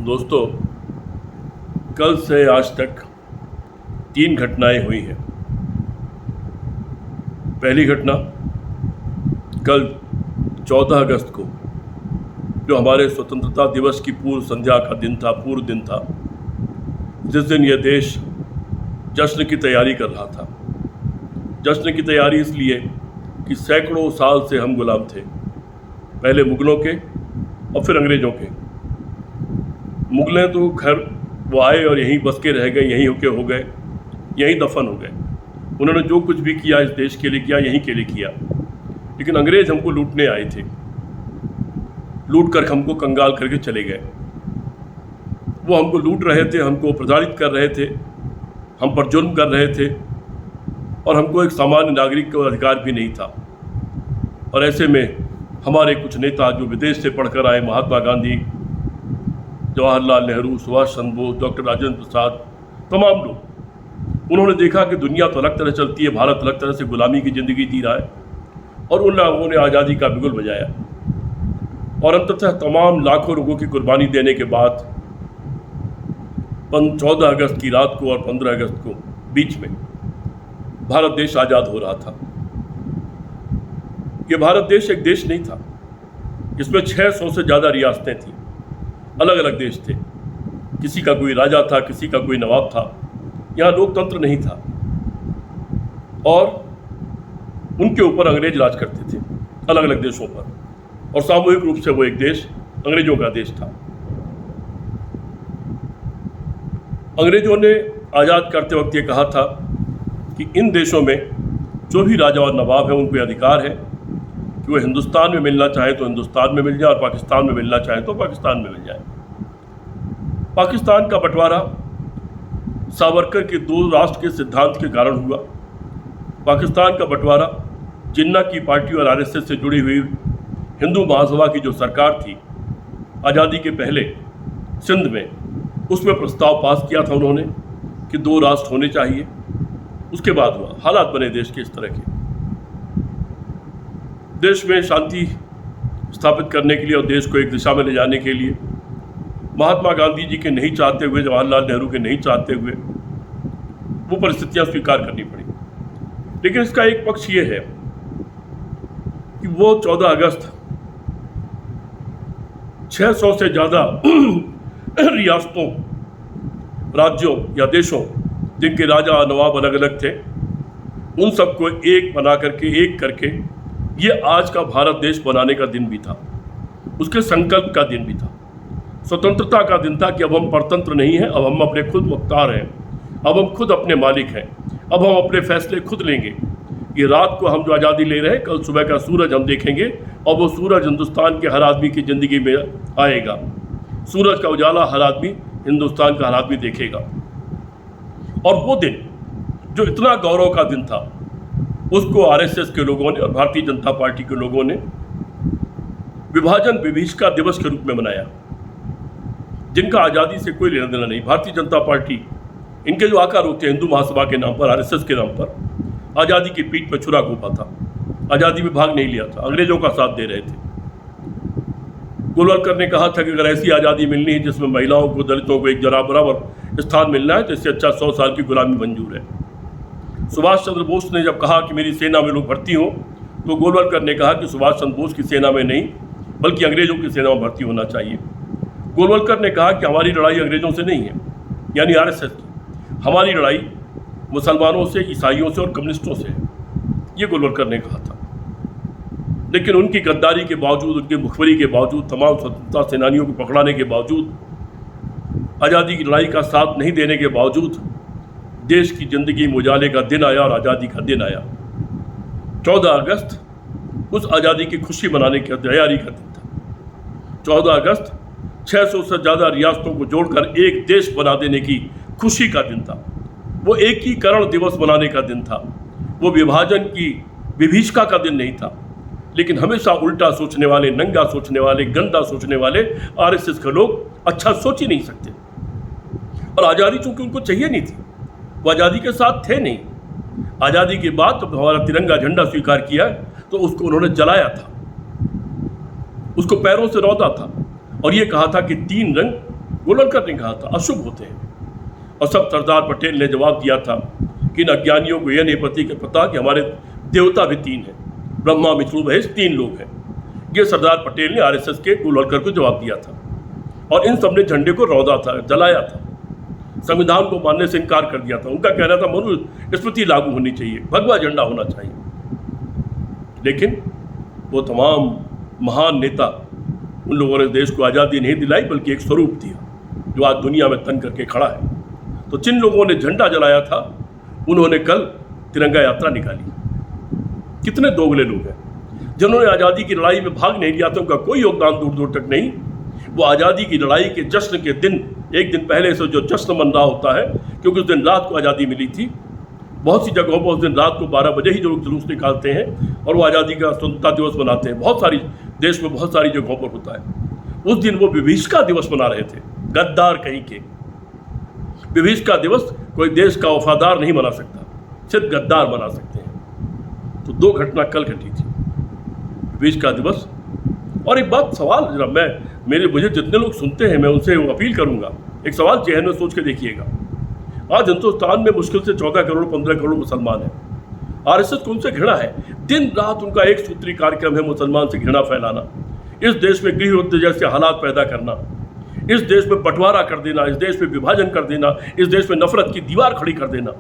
दोस्तों, कल से आज तक 3 घटनाएं हुई हैं। पहली घटना कल 14 अगस्त को, जो हमारे स्वतंत्रता दिवस की पूर्व संध्या का दिन था, पूर्व दिन था, जिस दिन यह देश जश्न की तैयारी कर रहा था। जश्न की तैयारी इसलिए कि सैकड़ों साल से हम गुलाम थे, पहले मुगलों के और फिर अंग्रेज़ों के। मुगलें तो खैर वो आए और यहीं बस के रह गए, यहीं होके हो गए, यहीं दफन हो गए। उन्होंने जो कुछ भी किया इस देश के लिए किया, यहीं के लिए किया। लेकिन अंग्रेज़ हमको लूटने आए थे, लूट कर हमको कंगाल करके चले गए। वो हमको लूट रहे थे, हमको प्रताड़ित कर रहे थे, हम पर जुल्म कर रहे थे, और हमको एक सामान्य नागरिक का अधिकार भी नहीं था। और ऐसे में हमारे कुछ नेता जो विदेश से पढ़कर आए, महात्मा गांधी, जवाहरलाल नेहरू, सुभाष चंद्र बोस, डॉक्टर राजेंद्र प्रसाद, तमाम लोग, उन्होंने देखा कि दुनिया तो अलग तरह चलती है, भारत अलग तरह से गुलामी की ज़िंदगी जी रहा है, और उन लोगों ने आज़ादी का बिगुल बजाया। और अंततः तमाम लाखों लोगों की कुर्बानी देने के बाद 14 अगस्त की रात को और 15 अगस्त को बीच में भारत देश आज़ाद हो रहा था। ये भारत देश एक देश नहीं था, इसमें 600 से ज़्यादा रियासतें थीं, अलग अलग देश थे। किसी का कोई राजा था, किसी का कोई नवाब था। यहाँ लोकतंत्र नहीं था, और उनके ऊपर अंग्रेज राज करते थे अलग अलग देशों पर, और सामूहिक रूप से वो एक देश अंग्रेजों का देश था। अंग्रेजों ने आज़ाद करते वक्त ये कहा था कि इन देशों में जो भी राजा और नवाब है, उनको अधिकार है कि वो हिंदुस्तान में मिलना चाहे तो हिंदुस्तान में मिल जाए, और पाकिस्तान में मिलना चाहे तो पाकिस्तान में मिल जाए। पाकिस्तान का बंटवारा सावरकर के 2 राष्ट्र के सिद्धांत के कारण हुआ। पाकिस्तान का बंटवारा जिन्ना की पार्टी और आरएसएस से जुड़ी हुई हिंदू महासभा की जो सरकार थी आज़ादी के पहले सिंध में, उसमें प्रस्ताव पास किया था उन्होंने कि 2 राष्ट्र होने चाहिए। उसके बाद हुआ, हालात बने देश के इस तरह के। देश में शांति स्थापित करने के लिए और देश को एक दिशा में ले जाने के लिए महात्मा गांधी जी के नहीं चाहते हुए, जवाहरलाल नेहरू के नहीं चाहते हुए, वो परिस्थितियां स्वीकार करनी पड़ी। लेकिन इसका एक पक्ष ये है कि वो 14 अगस्त 600 से ज़्यादा रियासतों, राज्यों या देशों जिनके राजा नवाब अलग अलग थे, उन सबको एक बना करके, एक करके, ये आज का भारत देश बनाने का दिन भी था, उसके संकल्प का दिन भी था, स्वतंत्रता का दिन था कि अब हम परतंत्र नहीं हैं, अब हम अपने खुद मुख्तार हैं, अब हम खुद अपने मालिक हैं, अब हम अपने फैसले खुद लेंगे। ये रात को हम जो आज़ादी ले रहे हैं, कल सुबह का सूरज हम देखेंगे, और वो सूरज हिंदुस्तान के हर आदमी की ज़िंदगी में आएगा। सूरज का उजाला हर आदमी, हिंदुस्तान का हर आदमी देखेगा। और वो दिन जो इतना गौरव का दिन था, उसको आरएसएस के लोगों ने और भारतीय जनता पार्टी के लोगों ने विभाजन विभीषिका दिवस के रूप में मनाया, जिनका आज़ादी से कोई लेना देना नहीं। भारतीय जनता पार्टी, इनके जो आकार होते हैं हिंदू महासभा के नाम पर, आरएसएस के नाम पर, आज़ादी की पीठ पर छुरा घोंपा था, आज़ादी में भाग नहीं लिया था, अंग्रेजों का साथ दे रहे थे। गोलवलकर ने कहा था कि अगर ऐसी आज़ादी मिलनी है जिसमें महिलाओं को, दलितों को एक जरा बराबर स्थान मिलना है, तो इससे अच्छा 100 साल की गुलामी मंजूर है। सुभाष चंद्र बोस ने जब कहा कि मेरी सेना में लोग भर्ती हों, तो गोलवलकर ने कहा कि सुभाष चंद्र बोस की सेना में नहीं, बल्कि अंग्रेजों की सेना में भर्ती होना चाहिए। गोलवलकर ने कहा कि हमारी लड़ाई अंग्रेजों से नहीं है, यानी आरएसएस की, हमारी लड़ाई मुसलमानों से, ईसाइयों से और कम्युनिस्टों से है, ये गोलवलकर ने कहा था। लेकिन उनकी गद्दारी के बावजूद, उनकी मुखबरी के बावजूद, तमाम स्वतंत्रता सेनानियों को पकड़ाने के बावजूद, आज़ादी की लड़ाई का साथ नहीं देने के बावजूद, देश की ज़िंदगी में उजाले का दिन आया और आज़ादी का दिन आया। 14 अगस्त उस आज़ादी की खुशी मनाने की तैयारी का दिन था। 14 अगस्त 600 से ज़्यादा रियासतों को जोड़कर एक देश बना देने की खुशी का दिन था। वो एकीकरण दिवस मनाने का दिन था, वो विभाजन की विभीषिका का दिन नहीं था। लेकिन हमेशा उल्टा सोचने वाले, नंगा सोचने वाले, गंदा सोचने वाले आरएसएस के लोग अच्छा सोच ही नहीं सकते। और आज़ादी चूंकि उनको चाहिए नहीं थी, वो आज़ादी के साथ थे नहीं। आज़ादी के बाद जब हमारा तिरंगा झंडा स्वीकार किया तो उसको उन्होंने जलाया था, उसको पैरों से रौंदा था और ये कहा था कि 3 रंग गोलवलकर ने कहा था अशुभ होते हैं। और सब सरदार पटेल ने जवाब दिया था कि इन अज्ञानियों को यह नहीं पता कि हमारे देवता भी 3 हैं, ब्रह्मा विष्णु महेश 3 लोग हैं। ये सरदार पटेल ने आरएसएस के गोलवलकर को जवाब दिया था। और इन सब ने झंडे को रौंदा था, जलाया था, संविधान को मानने से इनकार कर दिया था। उनका कहना था मनुस्मृति लागू होनी चाहिए, भगवा झंडा होना चाहिए। लेकिन वो तमाम महान नेता, उन लोगों ने देश को आज़ादी नहीं दिलाई बल्कि एक स्वरूप दिया जो आज दुनिया में तन करके खड़ा है। तो जिन लोगों ने झंडा जलाया था उन्होंने कल तिरंगा यात्रा निकाली। कितने दोगले लोग हैं जिन्होंने आज़ादी की लड़ाई में भाग नहीं लिया था, उनका कोई योगदान दूर दूर तक नहीं। वो आज़ादी की लड़ाई के जश्न के दिन, एक दिन पहले से जो जश्न मन रहा होता है, क्योंकि उस दिन रात को आज़ादी मिली थी। बहुत सी जगहों पर उस दिन रात को 12 बजे ही जो लोग जुलूस निकालते हैं और वो आज़ादी का स्वतंत्रता दिवस मनाते हैं। बहुत सारी देश में बहुत सारी जगहों पर होता है। उस दिन वो विभीषिका दिवस मना रहे थे, गद्दार कहीं के। विभीषिका दिवस कोई देश का वफादार नहीं मना सकता, सिर्फ गद्दार मना सकते हैं। तो 2 घटना कल घटी थी, विभीषिका दिवस। और एक बात, सवाल जरा मुझे जितने लोग सुनते हैं मैं उनसे अपील करूंगा, एक सवाल जहन में सोच के देखिएगा। आज हिंदुस्तान में मुश्किल से 14 करोड़ 15 करोड़ मुसलमान हैं। आरएसएस को उनसे घृणा है, दिन रात उनका एक सूत्री कार्यक्रम है मुसलमान से घृणा फैलाना, इस देश में गृह युद्ध जैसे हालात पैदा करना, इस देश में बंटवारा कर देना, इस देश में विभाजन कर देना, इस देश में नफरत की दीवार खड़ी कर देना।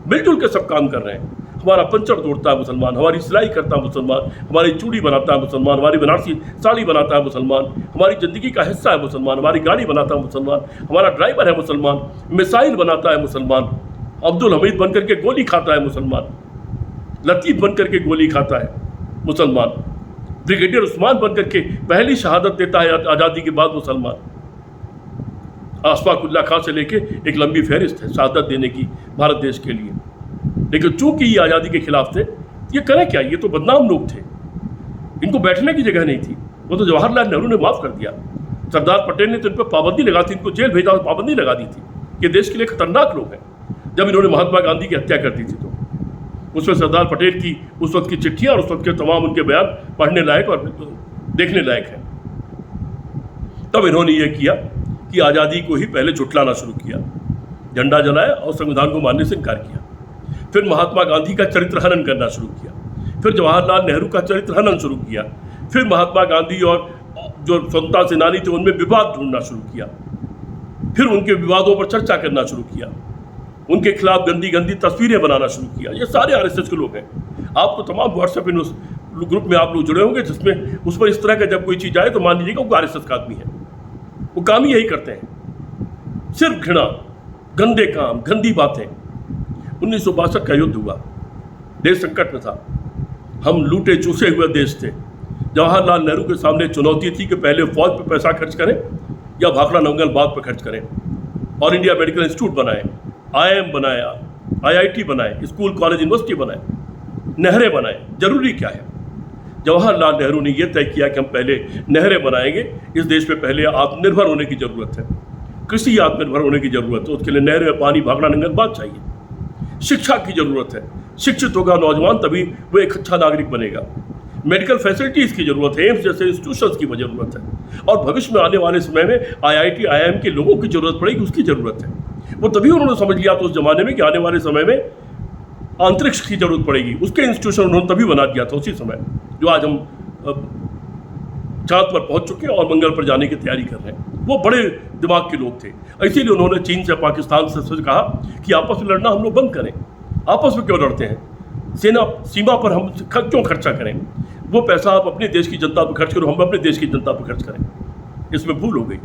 मिलजुल के सब काम कर रहे हैं। हमारा पंचर तोड़ता है मुसलमान, हमारी सिलाई करता है मुसलमान, हमारी चूड़ी बनाता है मुसलमान, हमारी बनारसी साड़ी बनाता है मुसलमान, हमारी ज़िंदगी का हिस्सा है मुसलमान, हमारी गाड़ी बनाता है मुसलमान, हमारा ड्राइवर है मुसलमान, मिसाइल बनाता है मुसलमान, अब्दुल हमीद बन करके गोली खाता है मुसलमान, लतीफ़ बन करके गोली खाता है मुसलमान, ब्रिगेडियर उस्मान बन करके पहली शहादत देता है आज़ादी के बाद मुसलमान। अशफाकुल्लाह खां से लेके एक लंबी फहरिस्त है शहादत देने की भारत देश के लिए। लेकिन चूंकि ये आज़ादी के खिलाफ थे, ये करें क्या, ये तो बदनाम लोग थे, इनको बैठने की जगह नहीं थी। वो तो जवाहरलाल नेहरू ने माफ़ कर दिया, सरदार पटेल ने तो इन पर पाबंदी लगा थी, इनको जेल भेजा, पाबंदी लगा दी थी। ये देश के लिए खतरनाक लोग हैं। जब इन्होंने महात्मा गांधी की हत्या कर दी थी तो उसमें सरदार पटेल की उस वक्त की चिट्ठियाँ और उस वक्त के तमाम उनके बयान पढ़ने लायक और देखने लायक हैं। तब इन्होंने ये किया कि आज़ादी को ही पहले झुटलाना शुरू किया, झंडा जलाया और संविधान को मानने से इनकार किया। फिर महात्मा गांधी का चरित्र हनन करना शुरू किया, फिर जवाहरलाल नेहरू का चरित्र हनन शुरू किया, फिर महात्मा गांधी और जो स्वतंत्रता सेनानी थे उनमें विवाद ढूंढना शुरू किया, फिर उनके विवादों पर चर्चा करना शुरू किया, उनके खिलाफ गंदी गंदी तस्वीरें बनाना शुरू किया। ये सारे आरएसएस के लोग हैं। आपको तमाम व्हाट्सएप इन उस ग्रुप में आप लोग जुड़े होंगे जिसमें उस पर इस तरह का जब कोई चीज़ आए तो मान लीजिएगा वो आरएसएस का आदमी है। वो काम ही यही करते हैं, सिर्फ घृणा, गंदे काम, गंदी बातें। 1962 का युद्ध हुआ, देश संकट में था, हम लूटे चूसे हुए देश थे। जवाहरलाल नेहरू के सामने चुनौती थी कि पहले फौज पर पैसा खर्च करें या भाखड़ा नंगल बाग पर खर्च करें। और इंडिया मेडिकल इंस्टीट्यूट बनाए, IIM बनाया, IIT बनाए, स्कूल कॉलेज यूनिवर्सिटी बनाए, नहरें बनाए। जरूरी क्या है? जवाहरलाल नेहरू ने यह तय किया कि हम पहले नहरें बनाएंगे, इस देश में पहले आत्मनिर्भर होने की ज़रूरत है, कृषि आत्मनिर्भर होने की ज़रूरत है। उसके लिए नहरें में पानी, भाखड़ा नंगल बाग चाहिए। शिक्षा की ज़रूरत है, शिक्षित होगा नौजवान तभी वो एक अच्छा नागरिक बनेगा। मेडिकल फैसिलिटीज़ की ज़रूरत है, एम्स जैसे इंस्टीट्यूशंस की ज़रूरत है। और भविष्य में आने वाले समय में IIT IIM के लोगों की ज़रूरत पड़ेगी, उसकी ज़रूरत है। वो तभी उन्होंने समझ लिया तो उस ज़माने में कि आने वाले समय में अंतरिक्ष की ज़रूरत पड़ेगी, उसके इंस्टीट्यूशन उन्होंने तभी बना दिया था उसी समय, जो आज हम चाँद पर पहुँच चुके हैं और मंगल पर जाने की तैयारी कर रहे हैं। वो बड़े दिमाग के लोग थे। इसीलिए उन्होंने चीन से, पाकिस्तान से कहा कि आपस में लड़ना हम लोग बंद करें। आपस में क्यों लड़ते हैं? सेना सीमा पर हम क्यों खर्चा करें? वो पैसा आप अपने देश की जनता पर खर्च करो, हम अपने देश की जनता पर खर्च करें। इसमें भूल हो गई।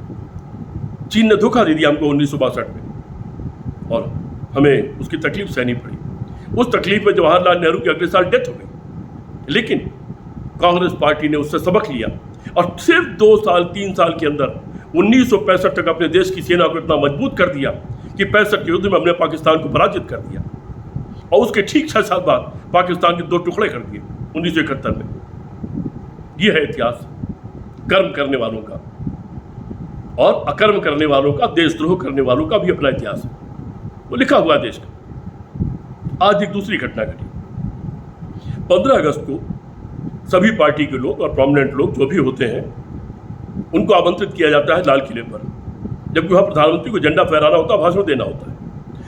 चीन ने धोखा दे दिया हमको 1962 में और हमें उसकी तकलीफ सहनी पड़ी। उस तकलीफ में जवाहरलाल नेहरू की अगले साल डेथ हो गई, लेकिन कांग्रेस पार्टी ने उससे सबक लिया और सिर्फ 2 साल 3 साल के अंदर 1965 तक अपने देश की सेना को इतना मजबूत कर दिया कि 65 के युद्ध में हमने पाकिस्तान को पराजित कर दिया। और उसके ठीक 6 साल बाद पाकिस्तान के 2 टुकड़े कर दिए 1971 में। यह है इतिहास कर्म करने वालों का, और अकर्म करने वालों का, देशद्रोह करने वालों का भी अपना इतिहास है, वो लिखा हुआ है देश का। आज एक दूसरी घटना घटी। 15 अगस्त को सभी पार्टी के लोग और प्रोमिनेंट लोग जो भी होते हैं उनको आमंत्रित किया जाता है लाल किले पर। जबकि वहाँ प्रधानमंत्री को झंडा फहराना होता है, भाषण देना होता है,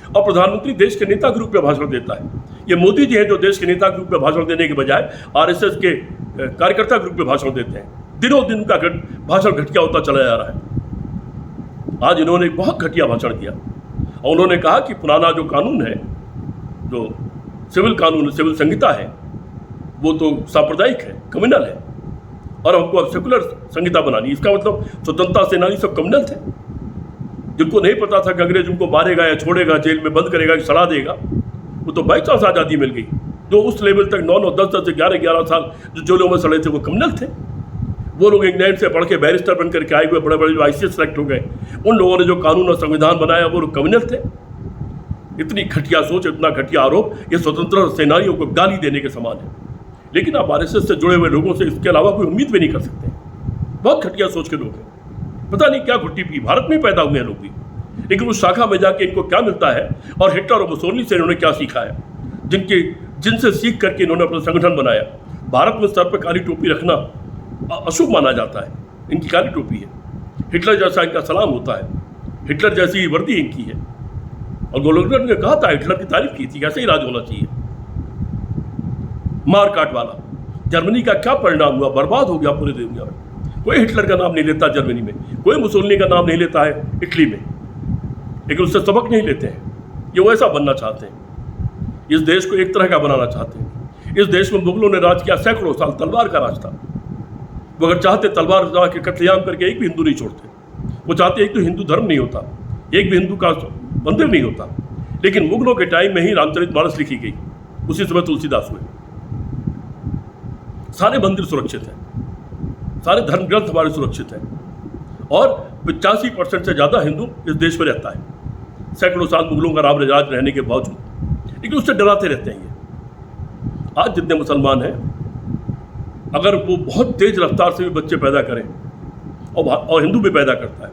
और प्रधानमंत्री देश के नेता के रूप में भाषण देता है। ये मोदी जी हैं जो देश के नेता के रूप में भाषण देने के बजाय आरएसएस के कार्यकर्ता के रूप में भाषण देते हैं। दिनों दिन का भाषण घटिया होता चला जा रहा है। आज इन्होंने एक बहुत घटिया भाषण दिया और उन्होंने कहा कि पुराना जो कानून है, जो सिविल कानून, सिविल संहिता है, वो तो सांप्रदायिक है, कम्युनल है, और हमको अब सेकुलर संहिता बनानी। इसका मतलब स्वतंत्रता सेनानी सब कम्युनल थे, जिनको नहीं पता था कि अंग्रेज उनको मारेगा या छोड़ेगा, जेल में बंद करेगा, सड़ा देगा, वो तो बाई चांस आज़ादी मिल गई। जो उस लेवल तक 9-9, 10-10 से 11-11 साल जो जेलों में सड़े थे वो कम्युनल थे। वो लोग इंग्लैंड से पढ़ के बैरिस्टर बन करके आए हुए बड़े बड़े जो ICS सेलेक्ट हो गए, उन लोगों ने जो कानून और संविधान बनाया वो लोग कम्युनल थे। इतनी घटिया सोच, इतना घटिया आरोप, ये स्वतंत्रता सेनानियों को गाली देने के समान है। लेकिन आप RSS से जुड़े हुए लोगों से इसके अलावा कोई उम्मीद भी नहीं कर सकते। बहुत घटिया सोच के लोग हैं, पता नहीं क्या घुट्टी पी, भारत में पैदा हुए हैं लोग भी, लेकिन उस शाखा में जाके इनको क्या मिलता है और हिटलर और मुसोलिनी से इन्होंने क्या सीखा है, जिनसे सीख करके इन्होंने अपना संगठन बनाया। भारत में सर पर काली टोपी रखना अशुभ माना जाता है, इनकी काली टोपी है। हिटलर जैसा इनका सलाम होता है, हिटलर जैसी वर्दी इनकी है। और गोलवलकर ने कहा था, हिटलर की तारीफ की थी, कैसे ही राज होना चाहिए, मार काट वाला। जर्मनी का क्या परिणाम हुआ, बर्बाद हो गया पूरे दुनिया में। कोई हिटलर का नाम नहीं लेता जर्मनी में, कोई मुसोलिनी का नाम नहीं लेता है इटली में, लेकिन उससे सबक नहीं लेते हैं। ये वैसा बनना चाहते हैं, इस देश को एक तरह का बनाना चाहते हैं। इस देश में मुगलों ने राज किया सैकड़ों साल, तलवार का राज था। वो अगर चाहते तलवार चला के कत्लेआम करके एक भी हिंदू नहीं छोड़ते। वो चाहते एक तो हिंदू धर्म नहीं होता, एक भी हिंदू का मंदिर नहीं होता। लेकिन मुगलों के टाइम में ही रामचरितमानस लिखी गई, उसी समय तुलसीदास हुए। सारे मंदिर सुरक्षित हैं, सारे धर्म ग्रंथ हमारे सुरक्षित हैं, और 85% से ज़्यादा हिंदू इस देश में रहता है, सैकड़ों साल मुगलों का राज रहने के बावजूद। लेकिन उससे डराते रहते हैं ये। आज जितने मुसलमान हैं, अगर वो बहुत तेज रफ्तार से भी बच्चे पैदा करें, और हिंदू भी पैदा करता है,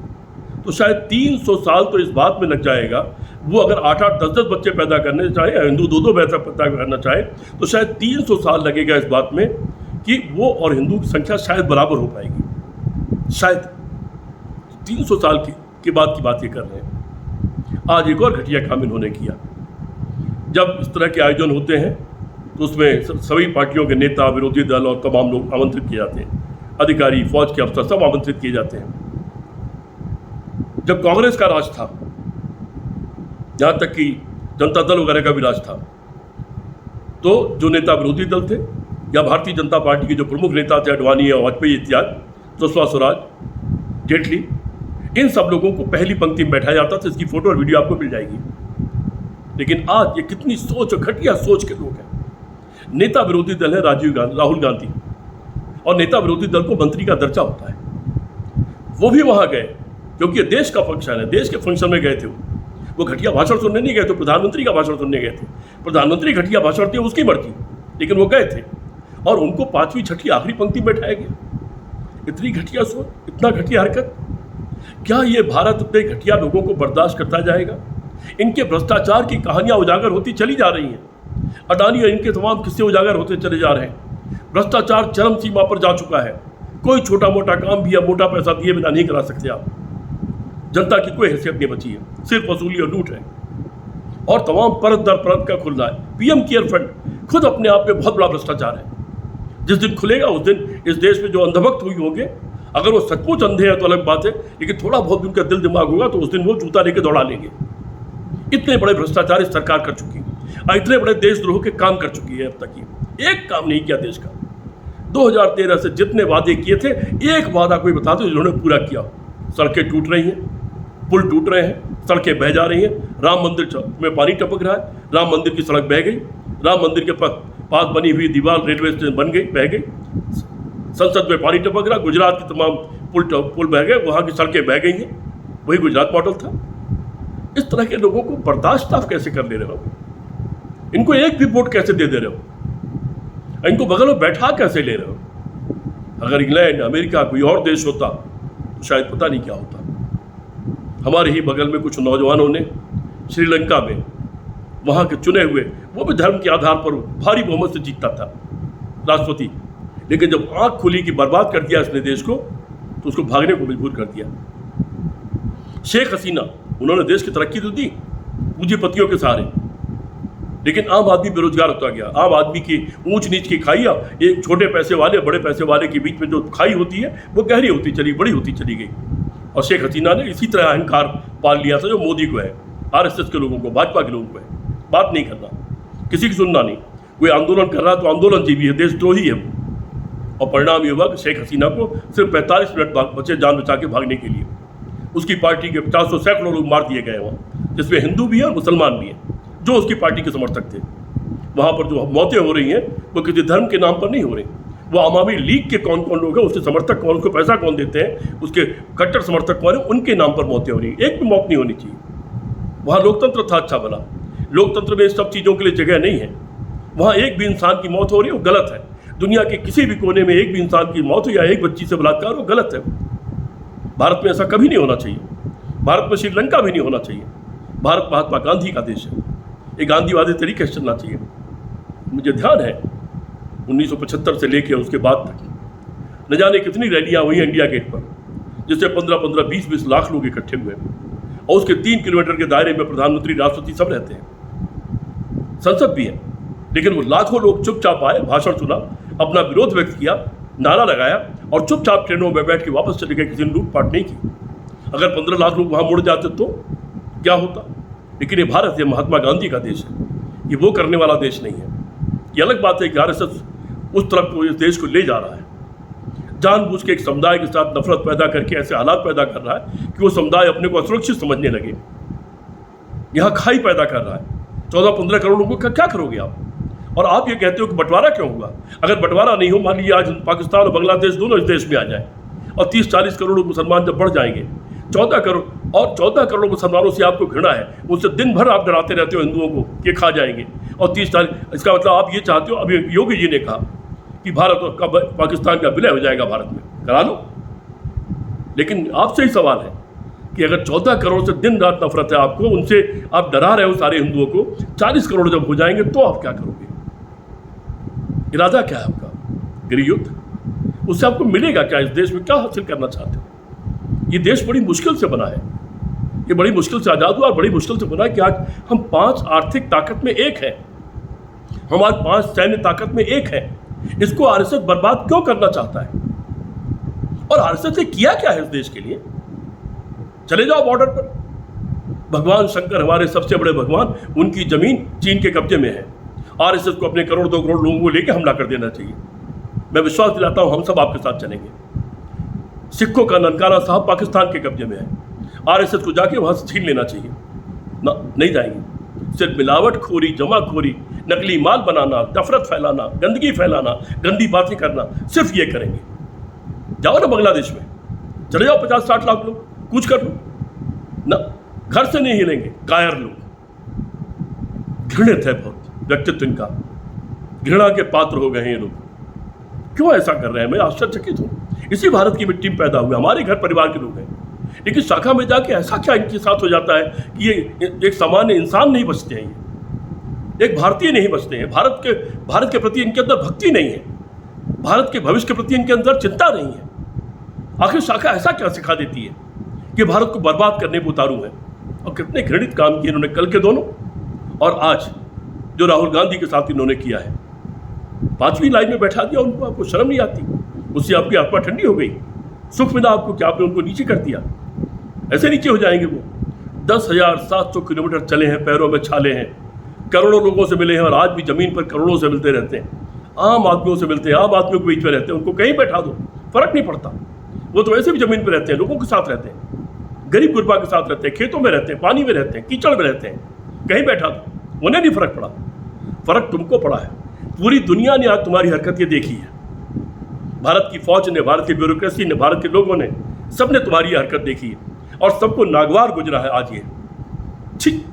तो शायद 300 साल तो इस बात में लग जाएगा। वो अगर 8-8, 10-10 बच्चे पैदा करने चाहे, हिंदू 2-2 पैदा करना चाहे, तो शायद 300 साल लगेगा इस बात में कि वो और हिंदू की संख्या शायद बराबर हो पाएगी। शायद 300 साल के बाद की बात ये कर रहे हैं। आज एक और घटिया काम इन्होंने किया। जब इस तरह के आयोजन होते हैं तो उसमें सभी पार्टियों के नेता, विरोधी दल और तमाम लोग आमंत्रित किए जाते हैं, अधिकारी, फौज के अफसर सब आमंत्रित किए जाते हैं। जब कांग्रेस का राज था, यहाँ तक कि जनता दल वगैरह का भी राज था, तो जो नेता विरोधी दल थे या भारतीय जनता पार्टी के जो प्रमुख नेता थे, अडवाणी और वाजपेयी इत्यादि, सुषमा स्वराज, जेटली, इन सब लोगों को पहली पंक्ति में बैठाया जाता था। इसकी फोटो और वीडियो आपको मिल जाएगी। लेकिन आज ये कितनी सोच और घटिया सोच के लोग हैं। नेता विरोधी दल है राहुल गांधी, और नेता विरोधी दल को मंत्री का दर्जा होता है। वो भी वहाँ गए क्योंकि ये देश का फंक्शन है, देश के फंक्शन में गए थे। वो घटिया भाषण सुनने नहीं गए थे, प्रधानमंत्री का भाषण सुनने गए थे। प्रधानमंत्री घटिया भाषण थे, उसकी मर्जी, लेकिन वो गए थे और उनको 5वीं 6वीं आखिरी पंक्ति में बैठाया गया। इतनी घटिया सोच, इतना घटिया हरकत। क्या ये भारत अपने घटिया लोगों को बर्दाश्त करता जाएगा? इनके भ्रष्टाचार की कहानियां उजागर होती चली जा रही हैं। अडानी और इनके तमाम किस्से उजागर होते चले जा रहे हैं। भ्रष्टाचार चरम सीमा पर जा चुका है। कोई छोटा मोटा काम भी या मोटा पैसा दिए बिना नहीं करा सकते आप। जनता की कोई हैसियत नहीं बची है, सिर्फ वसूली और लूट है, और तमाम परत दर परत का खुल रहा है। PM केयर फंड खुद अपने आप में बहुत बड़ा भ्रष्टाचार है। जिस दिन खुलेगा उस दिन इस देश में जो अंधभक्त हुई होंगे, अगर वो सचमुच अंधे हैं तो अलग बात है, लेकिन थोड़ा बहुत उनका दिल दिमाग होगा तो उस दिन वो जूता लेके दौड़ा लेंगे। इतने बड़े भ्रष्टाचार इस सरकार कर चुकी है और इतने बड़े देशद्रोह के काम कर चुकी है। अब तक ये एक काम नहीं किया देश का। 2013 से जितने वादे किए थे, एक वादा कोई बता दो जिन्होंने पूरा किया। सड़कें टूट रही हैं, पुल टूट रहे हैं, सड़कें बह जा रही हैं, राम मंदिर में पानी टपक रहा है, राम मंदिर की सड़क बह गई, राम मंदिर के पास बनी हुई दीवार रेलवे स्टेशन बन गई, बह गई, संसद में पानी टपक रहा, गुजरात की तमाम पुल बह गए, वहाँ की सड़कें बह गई हैं। वही गुजरात मॉडल था। इस तरह के लोगों को बर्दाश्त आप कैसे कर ले रहे हो? इनको एक भी वोट कैसे दे रहे हो? इनको बगल में बैठा कैसे ले रहे हो? अगर इंग्लैंड, अमेरिका, कोई और देश होता तो शायद पता नहीं क्या होता। हमारे ही बगल में कुछ नौजवानों ने श्रीलंका में वहाँ के चुने हुए, वो भी धर्म के आधार पर भारी बहुमत से जीतता था राष्ट्रपति, लेकिन जब आंख खुली कि बर्बाद कर दिया इसने देश को, तो उसको भागने को मजबूर कर दिया। शेख हसीना, उन्होंने देश की तरक्की तो दी पूंजीपतियों के सहारे, लेकिन आम आदमी बेरोजगार होता गया। आम आदमी की ऊंच नीच की खाइयाँ एक छोटे पैसे वाले बड़े पैसे वाले के बीच में जो खाई होती है वो गहरी होती चली, बड़ी होती चली गई। और शेख हसीना ने इसी तरह अहंकार पाल लिया था जो मोदी को है, आरएसएस के लोगों को, भाजपा के लोगों को है। बात नहीं करना, किसी की सुनना नहीं। कोई आंदोलन कर रहा तो आंदोलन जीवी है, देशद्रोही है वो। और परिणाम ये हुआ कि शेख हसीना को सिर्फ 45 मिनट बचे जान बचा के भागने के लिए। उसकी पार्टी के 50 सैकड़ों लोग मार दिए गए वहाँ, जिसमें हिंदू भी हैं और मुसलमान भी हैं जो उसकी पार्टी के समर्थक थे। वहाँ पर जो मौतें हो रही हैं वो किसी धर्म के नाम पर नहीं हो रही, वो अवामी लीग के कौन कौन लोग हैं, उसके समर्थक कौन, उसको पैसा कौन देते हैं, उसके कट्टर समर्थक कौन है, उनके नाम पर मौतें हो रही हैं। एक भी मौत नहीं होनी चाहिए। वहाँ लोकतंत्र था अच्छा भला, लोकतंत्र में इस सब चीज़ों के लिए जगह नहीं है। वहाँ एक भी इंसान की मौत हो रही है वो गलत है। दुनिया के किसी भी कोने में एक भी इंसान की मौत हो या एक बच्ची से बलात्कार, वो गलत है। भारत में ऐसा कभी नहीं होना चाहिए। भारत में श्रीलंका भी नहीं होना चाहिए। भारत महात्मा गांधी का देश है, एक गांधीवादी तरीके से चलना चाहिए। मुझे ध्यान है 1975 से लेकर उसके बाद तक न जाने कितनी रैलियां हुई इंडिया गेट पर, जिससे 15-15, 20-20 लाख लोग इकट्ठे हुए और उसके 3 किलोमीटर के दायरे में प्रधानमंत्री, राष्ट्रपति सब रहते हैं, संसद भी है। लेकिन वो लाखों लोग चुपचाप आए, भाषण सुना, अपना विरोध व्यक्त किया, नारा लगाया और चुपचाप ट्रेनों में बैठ के वापस चले गए। किसी ने लूटपाट नहीं की। अगर 15 लाख लोग वहाँ मुड़ जाते तो क्या होता? लेकिन ये भारत है, महात्मा गांधी का देश है, ये वो करने वाला देश नहीं है। ये अलग बात है कि आरएसएस उस तरफ को इस देश को ले जा रहा है, जानबूझ के एक समुदाय के साथ नफरत पैदा करके ऐसे हालात पैदा कर रहा है कि वो समुदाय अपने को असुरक्षित समझने लगे। यहाँ खाई पैदा कर रहा है। 14-15 करोड़ लोगों का क्या करोगे आप? और आप ये कहते हो कि बंटवारा क्यों हुआ? अगर बंटवारा नहीं हो, मान लीजिए आज पाकिस्तान और बांग्लादेश दोनों इस देश में आ जाए और 30-40 करोड़ मुसलमान जब बढ़ जाएंगे, 14 करोड़ और 14 करोड़ मुसलमानों से आपको घृणा है, उनसे दिन भर आप डराते रहते हो हिंदुओं को कि खा जाएंगे, और 30-40, इसका मतलब आप ये चाहते हो, अभी योगी जी ने कहा कि भारत का पाकिस्तान का विलय हो जाएगा भारत में, करा लो। लेकिन आपसे ही सवाल है कि अगर 14 करोड़ से दिन रात नफरत है आपको, उनसे आप डरा रहे हो सारे हिंदुओं को, 40 करोड़ जब हो जाएंगे तो आप क्या करोगे? इरादा क्या है आपका? गृह युद्ध? उससे आपको मिलेगा क्या? इस देश में क्या हासिल करना चाहते हो? ये देश बड़ी मुश्किल से बना है, ये बड़ी मुश्किल से आज़ाद हुआ और बड़ी मुश्किल से बना कि आज हम 5 आर्थिक ताकत में एक हैं, हम आज 5 सैन्य ताकत में एक हैं। इसको आरएसएस बर्बाद क्यों करना चाहता है? और आरएसएस ने किया क्या है इस देश के लिए? चले जाओ बॉर्डर पर, भगवान शंकर हमारे सबसे बड़े भगवान, उनकी जमीन चीन के कब्जे में है। आरएसएस को अपने करोड़ 2 करोड़ लोगों को लेकर हमला कर देना चाहिए। मैं विश्वास दिलाता हूं हम सब आपके साथ चलेंगे। सिखों का ननकाना साहब पाकिस्तान के कब्जे में है, आरएसएस को जाके वहां से छीन लेना चाहिए ना, नहीं जाएंगे। सिर्फ मिलावटखोरी, जमाखोरी, नकली माल बनाना, नफरत फैलाना, गंदगी फैलाना, गंदी बातें करना, सिर्फ ये करेंगे। जाओ ना बांग्लादेश में, चले जाओ 50-60 लाख लोग, कुछ कर लो ना, घर से नहीं हिलेंगे। कायर लोग, घृणित है बहुत व्यक्तित्व इनका, घृणा के पात्र हो गए हैं ये लोग। क्यों ऐसा कर रहे हैं? मैं आश्चर्यचकित हूँ। इसी भारत की मिट्टी में पैदा हुए, हमारे घर परिवार के लोग हैं, लेकिन शाखा में जाके ऐसा क्या इनके साथ हो जाता है कि ये एक सामान्य इंसान नहीं बचते हैं, ये एक भारतीय नहीं बचते हैं। भारत के प्रति इनके अंदर भक्ति नहीं है, भारत के भविष्य के प्रति इनके अंदर चिंता नहीं है। आखिर शाखा ऐसा क्या सिखा देती है कि भारत को बर्बाद करने को उतारू है? और कितने घृणित काम किए इन्होंने, कल के दोनों और आज जो राहुल गांधी के साथ इन्होंने किया है। 5वीं लाइन में बैठा दिया उनको, आपको शर्म नहीं आती? उससे आपकी आत्मा ठंडी हो गई, सुख मिला आपको कि आपने उनको नीचे कर दिया। ऐसे नीचे हो जाएंगे वो। 10,700 किलोमीटर चले हैं, पैरों में छाले हैं, करोड़ों लोगों से मिले हैं और आज भी जमीन पर करोड़ों से मिलते रहते हैं, आम आदमियों से मिलते हैं, आम आदमियों के बीच में रहते हैं। उनको कहीं बैठा दो, फर्क नहीं पड़ता, वो तो वैसे भी जमीन पर रहते हैं, लोगों के साथ रहते हैं, गरीब गुरबा के साथ रहते हैं, खेतों में रहते हैं, पानी में रहते हैं, कीचड़ में रहते हैं, कहीं बैठा दो, उन्हें नहीं फर्क पड़ा। फर्क तुमको पड़ा है। पूरी दुनिया ने आज तुम्हारी हरकतें देखी है, भारत की फौज ने, भारत की ब्यूरोक्रेसी ने, भारत के लोगों ने, सबने तुम्हारी हरकत देखी है और सबको नागवार गुजरा है आज ये। ठीक